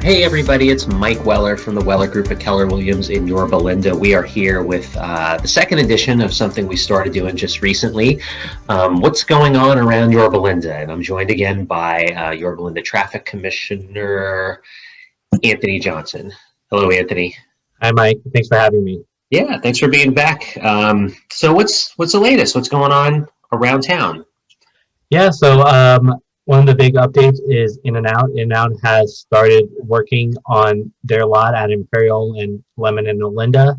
Hey everybody, it's Mike Weller from the Weller Group at Keller Williams in Yorba. We are here with the second edition of something we started doing just recently. What's going on around Yorba? And I'm joined again by Yorba Traffic Commissioner Anthony Johnson. Hello, Anthony. Hi, Mike. Thanks for having me. Yeah, thanks for being back. So what's the latest? What's going on around town? Yeah, so one of the big updates is InNOut. InNOut has started working on their lot at Imperial and Lemon and Olinda.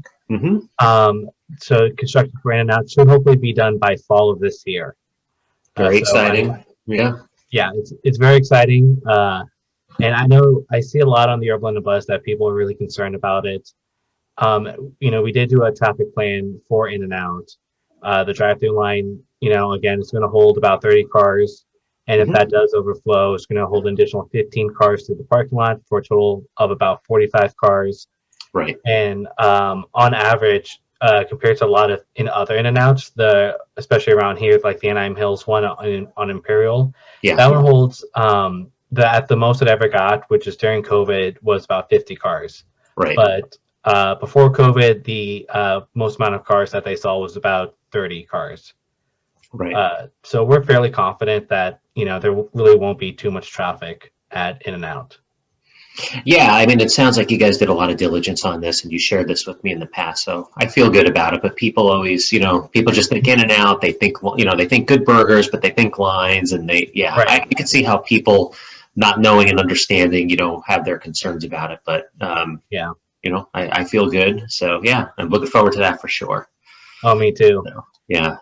So construction for InNOut should hopefully be done by fall of this year. Very exciting. Yeah, it's very exciting. And I know I see a lot on the Yorba bus that people are really concerned about it. We did do a traffic plan for InNOut. The drive-through line, again, it's going to hold about 30 cars. And if that does overflow, it's going to hold an additional 15 cars to the parking lot for a total of about 45 cars. Right. And on average, compared to a lot of other InNOuts, especially around here, like the Anaheim Hills one on Imperial, that one holds at the most it ever got, which is during COVID, was about 50 cars. Right. But before COVID, the most amount of cars that they saw was about 30 cars. Right. So we're fairly confident that there really won't be too much traffic at InNOut. Yeah, I mean, it sounds like you guys did a lot of diligence on this, and you shared this with me in the past, so I feel good about it. But people always, people just think InNOut. They think, they think good burgers, but they think lines, and I can see how people not knowing and understanding, have their concerns about it. But I feel good. So yeah, I'm looking forward to that for sure. Oh, me too. So, yeah.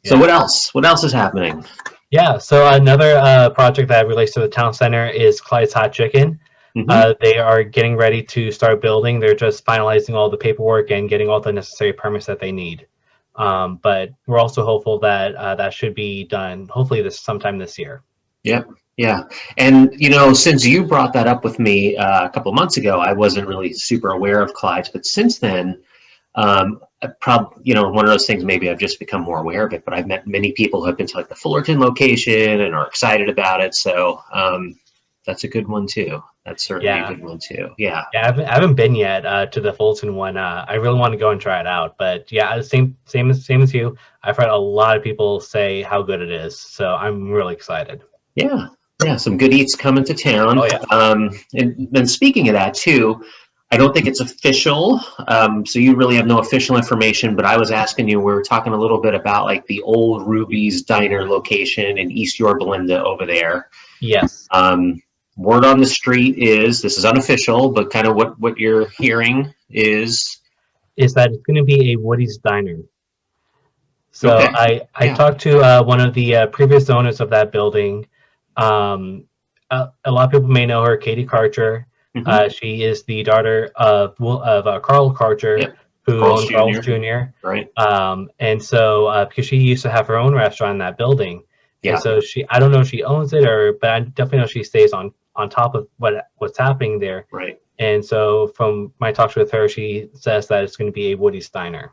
So what else? What else is happening? Yeah, so another project that relates to the town center is Clydes Hot Chicken. They are getting ready to start building. They're just finalizing all the paperwork and getting all the necessary permits that they need. But we're also hopeful that that should be done, hopefully sometime this year. Yep. Yeah. And, since you brought that up with me a couple of months ago, I wasn't really super aware of Clyde's. But since then, one of those things, maybe I've just become more aware of it, but I've met many people who have been to like the Fullerton location and are excited about it. So that's a good one too. That's certainly a good one too. Yeah. Yeah, I haven't been yet to the Fullerton one. I really want to go and try it out. But yeah, same as you. I've heard a lot of people say how good it is. So I'm really excited. Yeah. Yeah. Some good eats coming to town. Oh, yeah. And then speaking of that too, I don't think it's official, so you really have no official information, but I was asking you, we were talking a little bit about like the old Ruby's Diner location in East Yorba over there. Yes. Word on the street is, this is unofficial, but kind of what you're hearing is that it's going to be a Woody's Diner. So okay. I talked to one of the previous owners of that building. A lot of people may know her, Katie Karcher. She is the daughter of Carl Karcher, who owns Carl's Jr. Right. And so because she used to have her own restaurant in that building, yeah. And so I don't know if she owns it but I definitely know she stays on top of what's happening there. Right. And so from my talks with her, she says that it's going to be a Woody's Diner.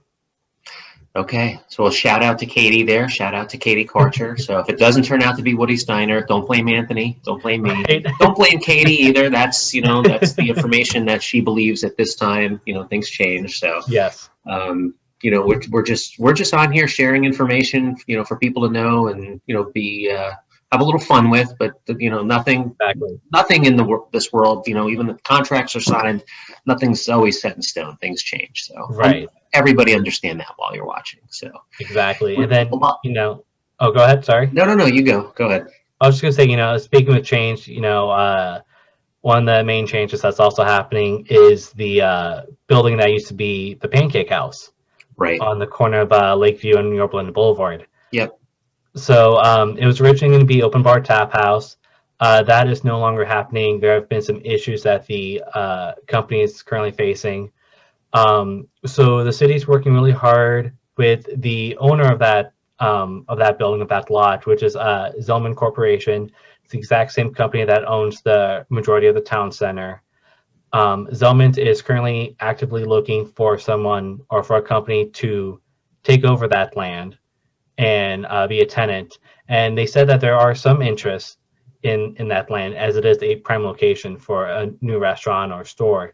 Okay, so we'll shout out to Katie there. Shout out to Katie Karcher. So if it doesn't turn out to be Woody's Diner, don't blame Anthony. Don't blame me. Right. Don't blame Katie either. That's that's the information that she believes at this time. Things change. So yes. We're just on here sharing information. For people to know and be have a little fun with. But nothing. Exactly. Nothing in this world. Even the contracts are signed. Nothing's always set in stone. Things change. So right. Everybody understand that while you're watching. So exactly. And then oh, go ahead. Sorry. No, you go ahead. I was just gonna say, speaking of change, one of the main changes that's also happening is the building that used to be the Pancake House, right on the corner of Lakeview and Yorba Boulevard. Yep. So it was originally going to be open bar tap house. That is no longer happening. There have been some issues that the company is currently facing. So the city's working really hard with the owner of that building, of that lot, which is Zellman Corporation. It's the exact same company that owns the majority of the town center. Zellman is currently actively looking for someone or for a company to take over that land and be a tenant. And they said that there are some interest in that land, as it is a prime location for a new restaurant or store.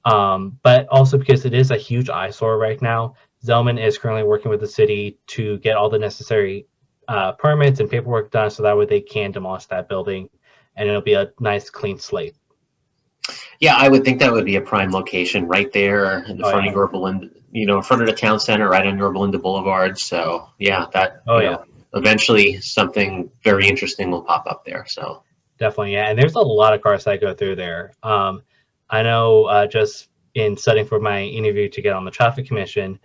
But also because it is a huge eyesore right now. Zelman is currently working with the city to get all the necessary permits and paperwork done so that way they can demolish that building and it'll be a nice clean slate. Yeah, I would think that would be a prime location right there in the front of Yorba Linda, in front of the town center, right on Yorba Linda Boulevard. So yeah, that eventually something very interesting will pop up there. So definitely, yeah. And there's a lot of cars that go through there. I know just in studying for my interview to get on the traffic commission,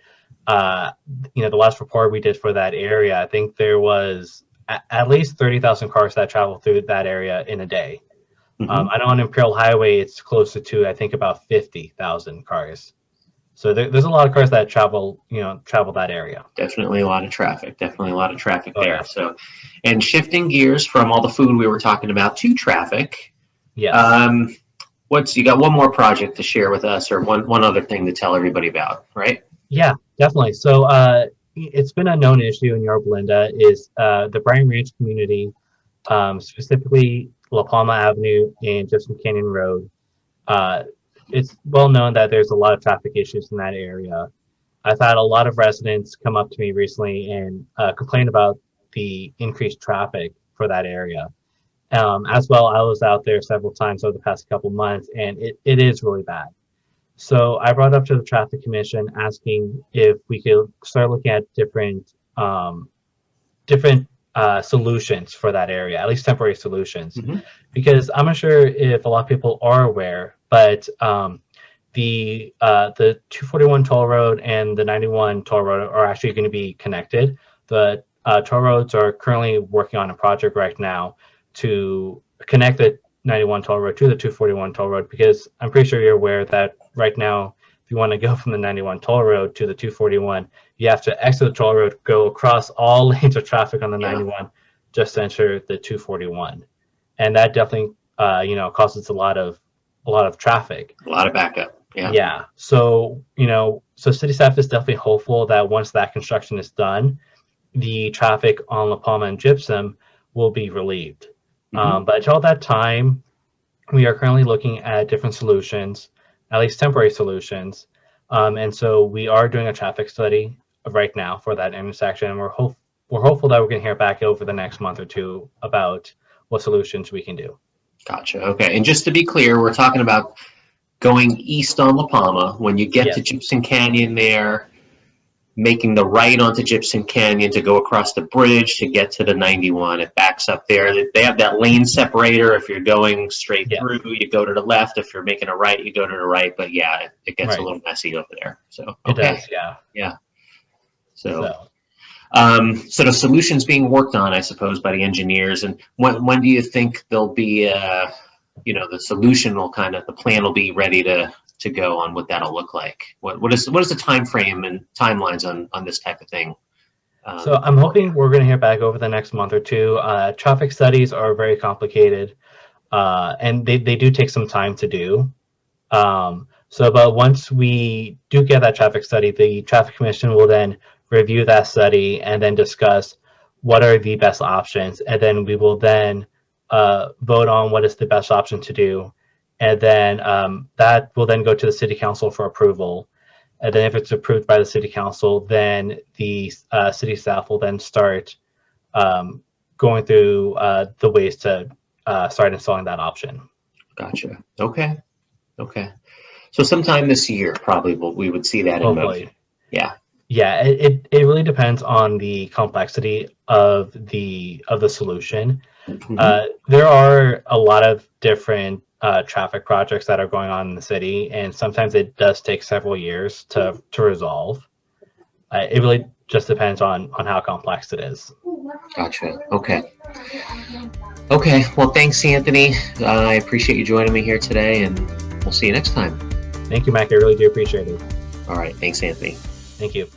the last report we did for that area, I think there was at least 30,000 cars that travel through that area in a day. I know on Imperial Highway, it's closer to, I think, about 50,000 cars. So there's a lot of cars that travel that area. Definitely a lot of traffic. there. Yeah. So, and shifting gears from all the food we were talking about to traffic. Yeah. You got one more project to share with us, or one other thing to tell everybody about, right? Yeah, definitely. So it's been a known issue in Yorba Linda is the Bryan Ranch community, specifically La Palma Avenue and Jefferson Canyon Road. It's well known that there's a lot of traffic issues in that area. I've had a lot of residents come up to me recently and complain about the increased traffic for that area. As well, I was out there several times over the past couple months, and it is really bad. So I brought up to the Traffic Commission asking if we could start looking at different solutions for that area, at least temporary solutions, because I'm not sure if a lot of people are aware, but the 241 toll road and the 91 toll road are actually going to be connected. The toll roads are currently working on a project right now to connect the 91 toll road to the 241 toll road, because I'm pretty sure you're aware that right now, if you want to go from the 91 toll road to the 241, you have to exit the toll road, go across all lanes of traffic on the 91 just to enter the 241, and that definitely causes a lot of traffic, a lot of backup. Yeah. So so city staff is definitely hopeful that once that construction is done, the traffic on La Palma and Gypsum will be relieved. But until that time, we are currently looking at different solutions, at least temporary solutions. And so we are doing a traffic study right now for that intersection. And we're hopeful that we're going to hear back over the next month or two about what solutions we can do. Gotcha. Okay. And just to be clear, we're talking about going east on La Palma. When you get to Gypsum Canyon there, making the right onto Gypsum Canyon to go across the bridge to get to the 91. It backs up there. They have that lane separator. If you're going straight through, you go to the left. If you're making a right, you go to the right. But yeah, it gets a little messy over there. So it does, yeah. So the solution's being worked on, I suppose, by the engineers. And when do you think there'll be the solution the plan will be ready to go on what that'll look like? What is the time frame and timelines on this type of thing? So I'm hoping we're going to hear back over the next month or two. Traffic studies are very complicated, and they do take some time to do. But once we do get that traffic study, the Traffic Commission will then review that study and then discuss what are the best options, and then we will then vote on what is the best option to do. And then that will then go to the city council for approval. And then if it's approved by the city council, then the city staff will then start going through the ways to start installing that option. Gotcha. Okay. So sometime this year, probably we would see that in motion. Yeah. It really depends on the complexity of the solution. There are a lot of different traffic projects that are going on in the city, and sometimes it does take several years to resolve. It really just depends on how complex it is. Gotcha. Okay. Well, thanks, Anthony. I appreciate you joining me here today, and we'll see you next time. Thank you, Mac. I really do appreciate it. All right. Thanks, Anthony. Thank you.